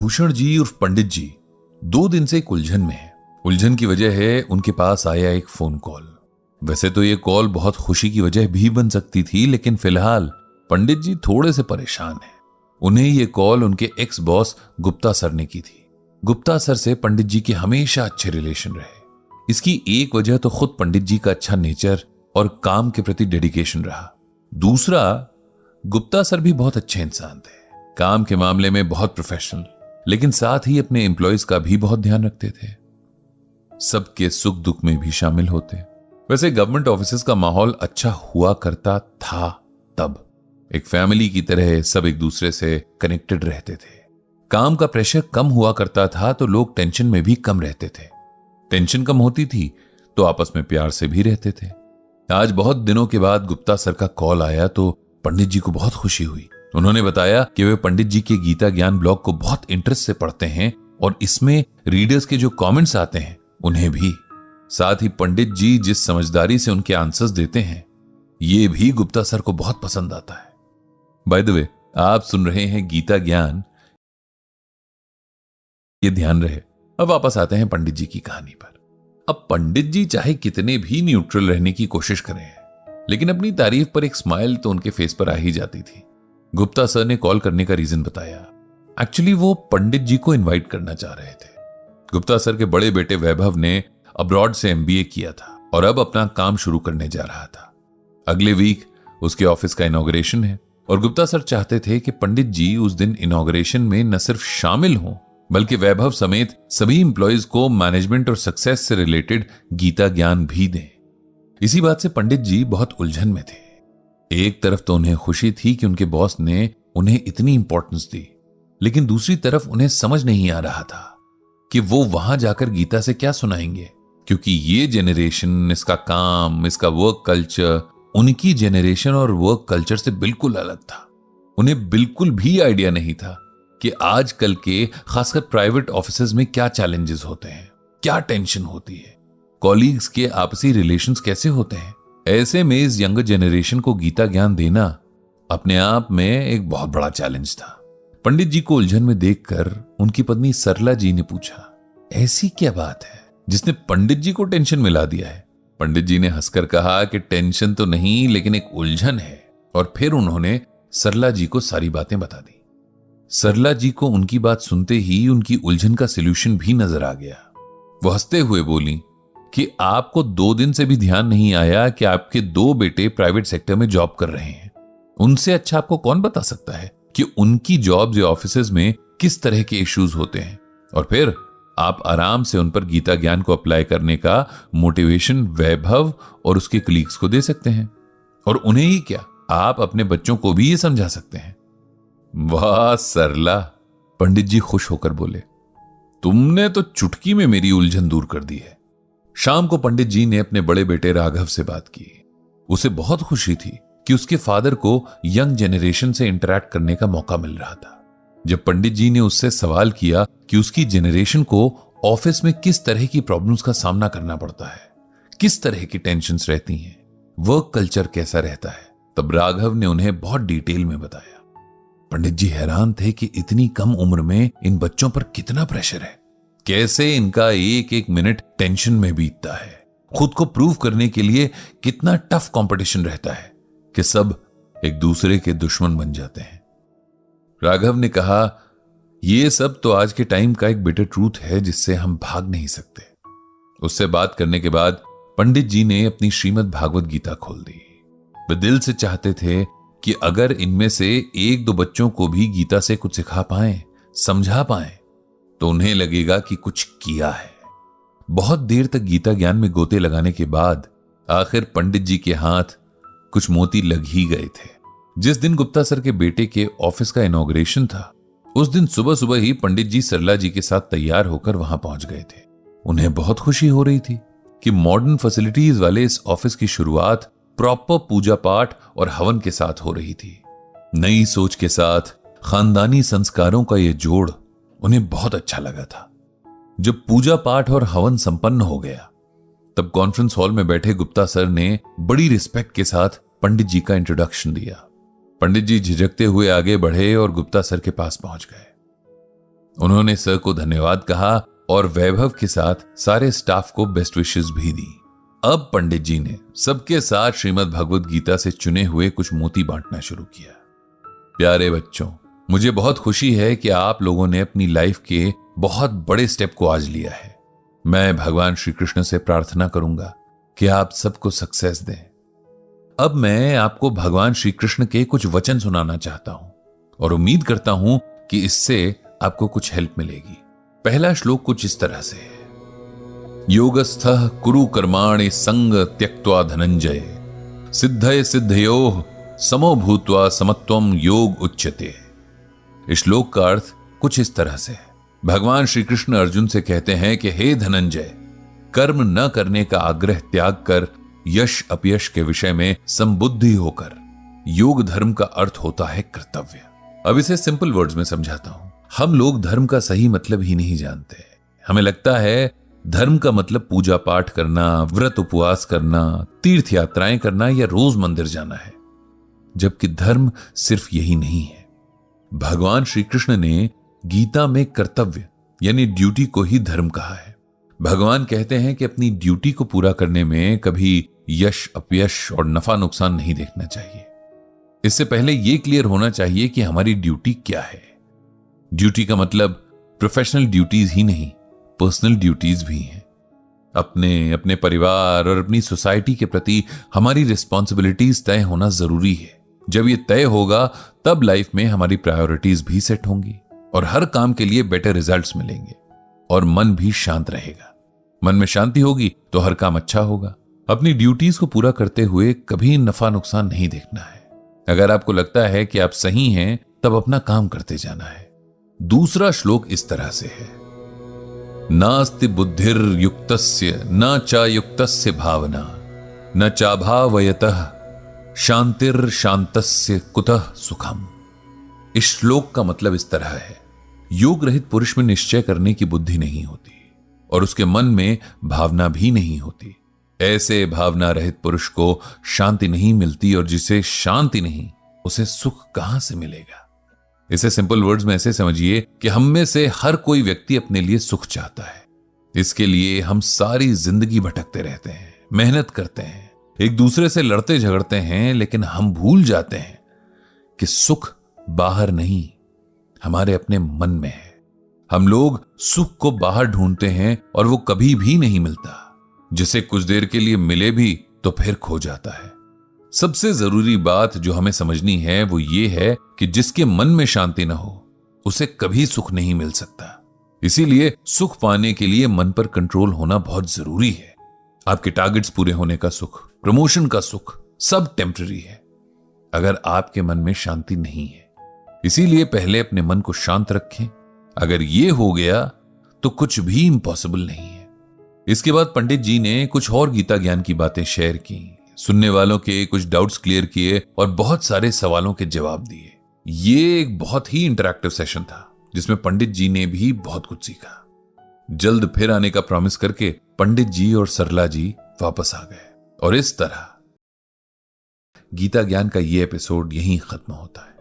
भूषण जी उर्फ पंडित जी 2 दिन से एक उलझन में है। उलझन की वजह है उनके पास आया एक फोन कॉल। वैसे तो ये कॉल बहुत खुशी की वजह भी बन सकती थी, लेकिन फिलहाल पंडित जी थोड़े से परेशान हैं। उन्हें ये कॉल उनके एक्स बॉस गुप्ता सर ने की थी। गुप्ता सर से पंडित जी के हमेशा अच्छे रिलेशन रहे। इसकी एक वजह तो खुद पंडित जी का अच्छा नेचर और काम के प्रति डेडिकेशन रहा। दूसरा, गुप्ता सर भी बहुत अच्छे इंसान थे, काम के मामले में बहुत प्रोफेशनल, लेकिन साथ ही अपने एम्प्लॉयज का भी बहुत ध्यान रखते थे। सबके सुख दुख में भी शामिल होते। वैसे गवर्नमेंट ऑफिसेज का माहौल अच्छा हुआ करता था। तब एक फैमिली की तरह सब एक दूसरे से कनेक्टेड रहते थे। काम का प्रेशर कम हुआ करता था तो लोग टेंशन में भी कम रहते थे। टेंशन कम होती थी तो आपस में प्यार से भी रहते थे। आज बहुत दिनों के बाद गुप्ता सर का कॉल आया तो पंडित जी को बहुत खुशी हुई। उन्होंने बताया कि वे पंडित जी के गीता ज्ञान ब्लॉग को बहुत इंटरेस्ट से पढ़ते हैं और इसमें रीडर्स के जो कमेंट्स आते हैं उन्हें भी। साथ ही पंडित जी जिस समझदारी से उनके आंसर्स देते हैं ये भी गुप्ता सर को बहुत पसंद आता है। बाय द वे, आप सुन रहे हैं गीता ज्ञान, ये ध्यान रहे। अब वापस आते हैं पंडित जी की कहानी पर। अब पंडित जी चाहे कितने भी न्यूट्रल रहने की कोशिश करें, लेकिन अपनी तारीफ पर एक स्माइल तो उनके फेस पर आ ही जाती थी। गुप्ता सर ने कॉल करने का रीजन बताया। एक्चुअली वो पंडित जी को इनवाइट करना चाह रहे थे। गुप्ता सर के बड़े बेटे वैभव ने अब्रॉड से MBA किया था और अब अपना काम शुरू करने जा रहा था। अगले वीक उसके ऑफिस का इनॉग्रेशन है और गुप्ता सर चाहते थे कि पंडित जी उस दिन इनॉग्रेशन में न सिर्फ शामिल हों बल्कि वैभव समेत सभी इंप्लॉयज को मैनेजमेंट और सक्सेस से रिलेटेड गीता ज्ञान भी दें। इसी बात से पंडित जी बहुत उलझन में थे। एक तरफ तो उन्हें खुशी थी कि उनके बॉस ने उन्हें इतनी इंपॉर्टेंस दी, लेकिन दूसरी तरफ उन्हें समझ नहीं आ रहा था कि वो वहां जाकर गीता से क्या सुनाएंगे, क्योंकि ये जेनरेशन, इसका काम, इसका वर्क कल्चर उनकी जेनरेशन और वर्क कल्चर से बिल्कुल अलग था। उन्हें बिल्कुल भी आइडिया नहीं था कि आजकल के खासकर प्राइवेट ऑफिसेज में क्या चैलेंजेस होते हैं, क्या टेंशन होती है, कॉलीग्स के आपसी रिलेशंस कैसे होते हैं। ऐसे में इस यंगर जेनरेशन को गीता ज्ञान देना अपने आप में एक बहुत बड़ा चैलेंज था। पंडित जी को उलझन में देखकर उनकी पत्नी सरला जी ने पूछा, ऐसी क्या बात है जिसने पंडित जी को टेंशन में ला दिया है? पंडित जी ने हंसकर कहा कि टेंशन तो नहीं, लेकिन एक उलझन है। और फिर उन्होंने सरला जी को सारी बातें बता दी। सरला जी को उनकी बात सुनते ही उनकी उलझन का सलूशन भी नजर आ गया। वो हंसते हुए बोली कि आपको 2 दिन से भी ध्यान नहीं आया कि आपके 2 बेटे प्राइवेट सेक्टर में जॉब कर रहे हैं। उनसे अच्छा आपको कौन बता सकता है कि उनकी जॉब्स या ऑफिसेज में किस तरह के इश्यूज होते हैं, और फिर आप आराम से उन पर गीता ज्ञान को अप्लाई करने का मोटिवेशन वैभव और उसके कलीग्स को दे सकते हैं। और उन्हें ही क्या, आप अपने बच्चों को भी ये समझा सकते हैं। वाह सरला, पंडित जी खुश होकर बोले, तुमने तो चुटकी में मेरी उलझन दूर कर दी है। शाम को पंडित जी ने अपने बड़े बेटे राघव से बात की। उसे बहुत खुशी थी कि उसके फादर को यंग जेनरेशन से इंटरैक्ट करने का मौका मिल रहा था। जब पंडित जी ने उससे सवाल किया कि उसकी जेनरेशन को ऑफिस में किस तरह की प्रॉब्लम्स का सामना करना पड़ता है, किस तरह की टेंशन्स रहती हैं, वर्क कल्चर कैसा रहता है, तब राघव ने उन्हें बहुत डिटेल में बताया। पंडित जी हैरान थे कि इतनी कम उम्र में इन बच्चों पर कितना प्रेशर है, कैसे इनका एक एक मिनट टेंशन में बीतता है, खुद को प्रूव करने के लिए कितना टफ कंपटीशन रहता है कि सब एक दूसरे के दुश्मन बन जाते हैं। राघव ने कहा, यह सब तो आज के टाइम का एक बिटर ट्रूथ है जिससे हम भाग नहीं सकते। उससे बात करने के बाद पंडित जी ने अपनी श्रीमद् भागवत गीता खोल दी। वे दिल से चाहते थे कि अगर इनमें से 1-2 बच्चों को भी गीता से कुछ सिखा पाएं, समझा पाएं, तो उन्हें लगेगा कि कुछ किया है। बहुत देर तक गीता ज्ञान में गोते लगाने के बाद आखिर पंडित जी के हाथ कुछ मोती लग ही गए थे। जिस दिन गुप्ता सर के बेटे के ऑफिस का इनॉग्रेशन था, उस दिन सुबह सुबह ही पंडित जी सरला जी के साथ तैयार होकर वहां पहुंच गए थे। उन्हें बहुत खुशी हो रही थी कि मॉडर्न फैसिलिटीज वाले इस ऑफिस की शुरुआत प्रॉपर पूजा पाठ और हवन के साथ हो रही थी। नई सोच के साथ खानदानी संस्कारों का यह जोड़ उन्हें बहुत अच्छा लगा था। जब पूजा पाठ और हवन संपन्न हो गया, तब कॉन्फ्रेंस हॉल में बैठे गुप्ता सर ने बड़ी रिस्पेक्ट के साथ पंडित जी का इंट्रोडक्शन दिया। पंडित जी झिझकते हुए आगे बढ़े और गुप्ता सर के पास पहुंच गए। उन्होंने सर को धन्यवाद कहा और वैभव के साथ सारे स्टाफ को बेस्ट विशेस भी दी। अब पंडित जी ने सबके साथ श्रीमद् भगवद गीता से चुने हुए कुछ मोती बांटना शुरू किया। प्यारे बच्चों, मुझे बहुत खुशी है कि आप लोगों ने अपनी लाइफ के बहुत बड़े स्टेप को आज लिया है। मैं भगवान श्री कृष्ण से प्रार्थना करूंगा कि आप सबको सक्सेस दें। अब मैं आपको भगवान श्री कृष्ण के कुछ वचन सुनाना चाहता हूं और उम्मीद करता हूं कि इससे आपको कुछ हेल्प मिलेगी। पहला श्लोक कुछ इस तरह से है, योगस्थः कुरु कर्माणि संग त्यक्त्वा धनंजय सिद्धये सिद्धयोः समो भूत्वा समत्वम योग उच्यते। इस श्लोक का अर्थ कुछ इस तरह से है, भगवान श्री कृष्ण अर्जुन से कहते हैं कि हे धनंजय, कर्म न करने का आग्रह त्याग कर यश अपयश के विषय में संबुद्धि होकर योग धर्म का अर्थ होता है कर्तव्य। अब इसे सिंपल वर्ड्स में समझाता हूं। हम लोग धर्म का सही मतलब ही नहीं जानते। हमें लगता है धर्म का मतलब पूजा पाठ करना, व्रत उपवास करना, तीर्थ यात्राएं करना या रोज मंदिर जाना है, जबकि धर्म सिर्फ यही नहीं है। भगवान श्री कृष्ण ने गीता में कर्तव्य यानी ड्यूटी को ही धर्म कहा है। भगवान कहते हैं कि अपनी ड्यूटी को पूरा करने में कभी यश अपयश और नफा नुकसान नहीं देखना चाहिए। इससे पहले यह क्लियर होना चाहिए कि हमारी ड्यूटी क्या है। ड्यूटी का मतलब प्रोफेशनल ड्यूटीज ही नहीं, पर्सनल ड्यूटीज भी हैं। अपने परिवार और अपनी सोसाइटी के प्रति हमारी रिस्पॉन्सिबिलिटीज तय होना जरूरी है। जब ये तय होगा तब लाइफ में हमारी प्रायोरिटीज भी सेट होंगी और हर काम के लिए बेटर रिजल्ट्स मिलेंगे और मन भी शांत रहेगा। मन में शांति होगी तो हर काम अच्छा होगा। अपनी ड्यूटीज को पूरा करते हुए कभी नफा नुकसान नहीं देखना है। अगर आपको लगता है कि आप सही हैं, तब अपना काम करते जाना है। दूसरा श्लोक इस तरह से है, नास्ति बुद्धिर युक्तस्य न चायुक्तस्य भावना न चाभावयतः शांतिर शांतस्य कुतः सुखम। इस श्लोक का मतलब इस तरह है, योग रहित पुरुष में निश्चय करने की बुद्धि नहीं होती और उसके मन में भावना भी नहीं होती। ऐसे भावना रहित पुरुष को शांति नहीं मिलती और जिसे शांति नहीं, उसे सुख कहां से मिलेगा। इसे सिंपल वर्ड्स में ऐसे समझिए कि हम में से हर कोई व्यक्ति अपने लिए सुख चाहता है। इसके लिए हम सारी जिंदगी भटकते रहते हैं, मेहनत करते हैं, एक दूसरे से लड़ते झगड़ते हैं, लेकिन हम भूल जाते हैं कि सुख बाहर नहीं, हमारे अपने मन में है। हम लोग सुख को बाहर ढूंढते हैं और वो कभी भी नहीं मिलता। जिसे कुछ देर के लिए मिले भी तो फिर खो जाता है। सबसे जरूरी बात जो हमें समझनी है वो ये है कि जिसके मन में शांति ना हो, उसे कभी सुख नहीं मिल सकता। इसीलिए सुख पाने के लिए मन पर कंट्रोल होना बहुत जरूरी है। आपके टारगेट्स पूरे होने का सुख, प्रमोशन का सुख, सब टेम्पररी है अगर आपके मन में शांति नहीं है। इसीलिए पहले अपने मन को शांत रखें। अगर ये हो गया तो कुछ भी इम्पॉसिबल नहीं है। इसके बाद पंडित जी ने कुछ और गीता ज्ञान की बातें शेयर की, सुनने वालों के कुछ डाउट्स क्लियर किए और बहुत सारे सवालों के जवाब दिए। ये एक बहुत ही इंटरैक्टिव सेशन था जिसमें पंडित जी ने भी बहुत कुछ सीखा। जल्द फिर आने का प्रॉमिस करके पंडित जी और सरला जी वापस आ गए और इस तरह गीता ज्ञान का ये एपिसोड यहीं खत्म होता है।